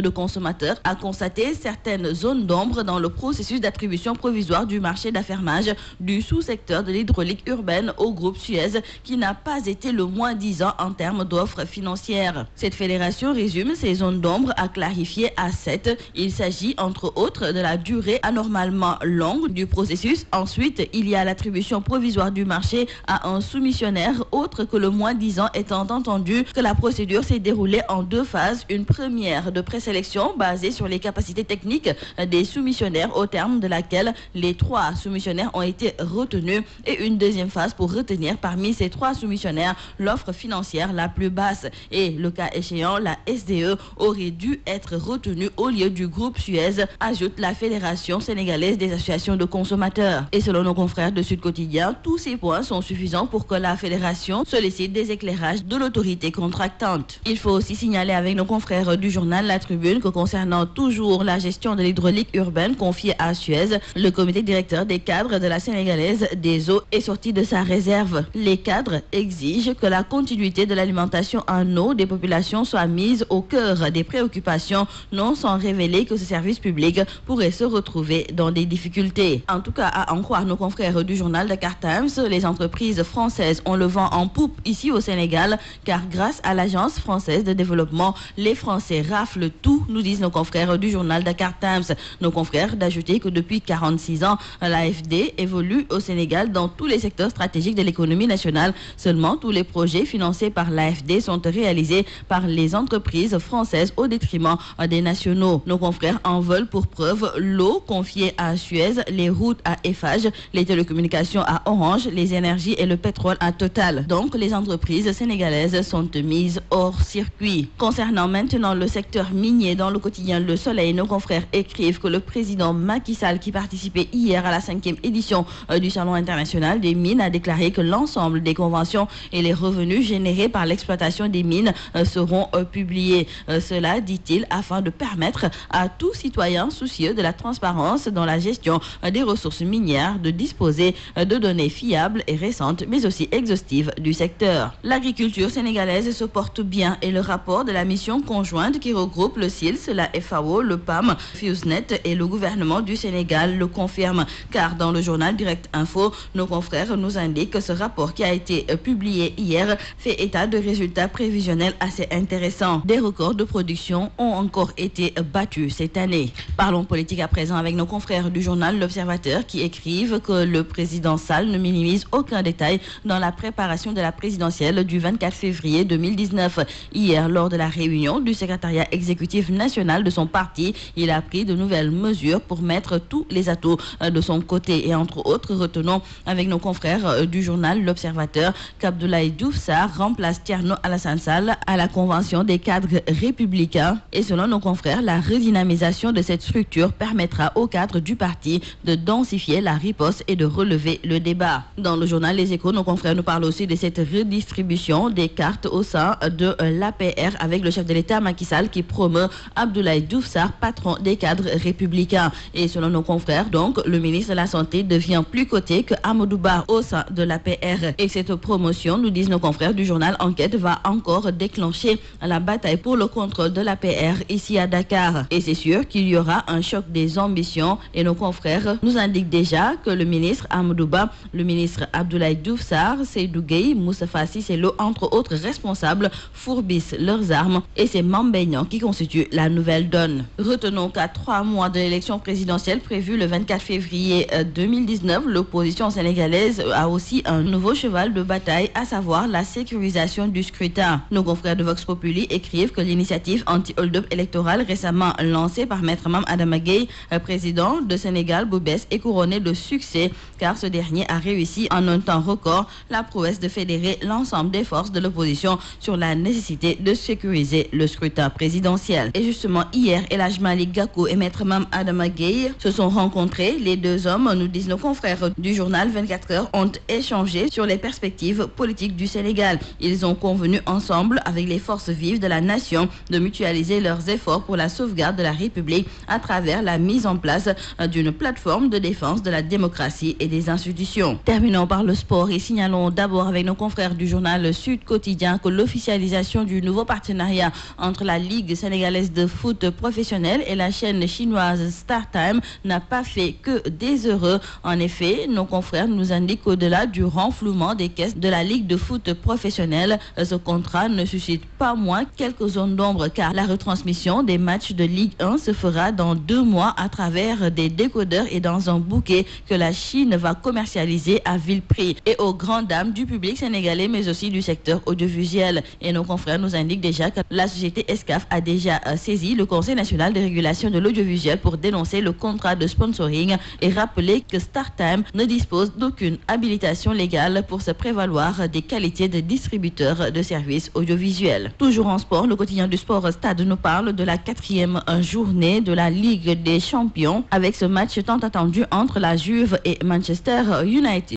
de consommateurs a constaté certaines zones d'ombre dans le processus d'attribution provisoire du marché d'affermage du sous-secteur de l'hydraulique urbaine au groupe Suez qui n'a pas été le moins disant en termes d'offres financières. Cette fédération résume ces zones d'ombre à clarifier à 7. Il s'agit entre autres de la durée anormalement longue du processus. Ensuite, il y a l'attribution provisoire du marché à un soumissionnaire autre que le moins disant étant entendu que la procédure s'est déroulée en 2 phases. Une première de présélection basée sur les capacités techniques des soumissionnaires au terme de laquelle les 3 soumissionnaires ont été retenus et une deuxième phase pour retenir parmi ces 3 soumissionnaires l'offre financière la plus basse et le cas échéant la SDE aurait dû être retenue au lieu du groupe Suez, ajoute la Fédération sénégalaise des associations de consommateurs. Et selon nos confrères de Sud Quotidien, tous ces points sont suffisants pour que la Fédération sollicite des éclairages de l'autorité contractante. Il faut aussi signaler avec nos confrères du journal La Tribune que concernant toujours la gestion de l'hydraulique urbaine confiée à Suez, le comité directeur des cadres de la Sénégalaise des eaux est sorti de sa réserve. Les cadres exigent que la continuité de l'alimentation en eau des populations soit mise au cœur des préoccupations, non sans révéler que ce service public pourrait se retrouver dans des difficultés. En tout cas, à en croire nos confrères du journal Dakar Times, les entreprises françaises ont le vent en poupe ici au Sénégal, car grâce à l'Agence française de développement, les Français raflent tout, nous disent nos confrères du journal Dakar Times. Nos confrères d'ajouter que depuis 46 ans, l'AFD évolue au Sénégal dans tous les secteurs stratégiques de l'économie nationale. Seulement, tous les projets financés par l'AFD sont réalisés par les entreprises françaises au détriment des nationaux. Nos confrères en veulent pour preuve l'eau confiée à Suez, les routes à Eiffage, les télécommunications à Orange, les énergies et le pétrole à Total. Donc, les entreprises sénégalaises sont mises hors circuit. Concernant maintenant le secteur minier, dans le quotidien Le Soleil, nos confrères écrivent que le président Macky Sall, qui participait hier à la 5e édition du Salon international des mines, a déclaré que l'ensemble des conventions et les revenus générés par l'exploitation des mines seront publiés. Cela, dit-il, afin de permettre à tout citoyen soucieux de la transparence dans la gestion des ressources minières de disposer de données fiables et récentes, mais aussi exhaustives du secteur. L'agriculture sénégalaise se porte bien et le rapport de la mission conjointe qui regroupe le SILS, la FAO, le PAM, FUSNET et le gouvernement du Sénégal le confirme. Car dans le journal Direct Info, nos confrères nous indiquent que ce rapport qui a été publié hier fait état de résultats prévisionnels assez intéressants. Des records de production ont encore été battus cette année. Parlons politique à présent avec nos confrères du journal L'Observateur qui écrivent que le président Sall ne minimise aucun détail dans la préparation de la présidentielle du 24 février 2019. Hier, lors de la réunion du secrétariat exécutif national de son parti, il a pris de nouvelles mesures pour mettre tous les atouts de son côté. Et entre autres, retenons avec nos confrères du journal L'Observateur qu'Abdoulaye Diouf Sarr remplace Thierno Alassane Sall à la convention des cadres républicains. Et selon nos confrères, la redynamisation de cette structure permettra aux cadres du parti de densifier la riposte et de relever le débat. Dans le journal Les Échos, nos confrères nous parlent aussi de cette redistribution des cartes au sein de l'APR avec le chef de l'État Macky Sall qui promeut Abdoulaye Diouf Sarr, patron des cadres républicains. Et selon nos confrères, donc, le ministre de la Santé devient plus coté que Amadou Ba au sein de l'APR. Et cette promotion, nous disent nos confrères du journal Enquête, va encore déclencher la bataille pour le contrôle de l'APR ici à Dakar. Et c'est sûr qu'il y aura un choc des ambitions et nos confrères nous indiquent déjà que le ministre Amadou Ba, le ministre Abdoulaye Diouf Sarr, Seydou Gueye, Moustapha Cissé Lo, entre autres responsables, fourbissent leurs armes et c'est Mame Mbaye Niang qui constitue la nouvelle donne. Retenons qu'à 3 mois de l'élection présidentielle prévue le 24 février 2019, l'opposition sénégalaise a aussi un nouveau cheval de bataille, à savoir la sécurisation du scrutin. Nos confrères de Vox Populi écrivent que l'initiative anti-hold-up électorale récemment lancée par Maître Mame Adama Gueye, président de Sénégal Boubès, est couronnée de succès car ce dernier a réussi en un temps record la prouesse de fédérer l'ensemble des forces de l'opposition sur la nécessité de sécuriser le scrutin présidentiel. Et justement, hier, El Hadj Malick Gakou et Maître Mame Adama Gueye se sont rencontrés. Les deux hommes, nous disent nos confrères du journal 24 heures, ont échangé sur les perspectives politiques du Sénégal. Ils ont convenu ensemble avec les forces vives de la nation de mutualiser leurs efforts pour la sauvegarde de la République à travers la mise en place d'une plateforme de défense de la démocratie et des institutions. Terminons par le sport et signalons d'abord avec nos confrères du journal Sud Quotidien que l'officialisation du nouveau partenariat entre la Ligue sénégalaise sénégalaise de foot professionnel et la chaîne chinoise StarTime n'a pas fait que des heureux. En effet, nos confrères nous indiquent qu'au-delà du renflouement des caisses de la Ligue de foot professionnelle, ce contrat ne suscite pas moins quelques zones d'ombre car la retransmission des matchs de Ligue 1 se fera dans 2 mois à travers des décodeurs et dans un bouquet que la Chine va commercialiser à vil prix et aux grandes dames du public sénégalais mais aussi du secteur audiovisuel. Et nos confrères nous indiquent déjà que la société Escaf a déjà saisi le Conseil national de régulation de l'audiovisuel pour dénoncer le contrat de sponsoring et rappeler que StarTime ne dispose d'aucune habilitation légale pour se prévaloir des qualités de distributeur de services audiovisuels. Toujours en sport, le quotidien du sport Stade nous parle de la 4e journée de la Ligue des Champions avec ce match tant attendu entre la Juve et Manchester United.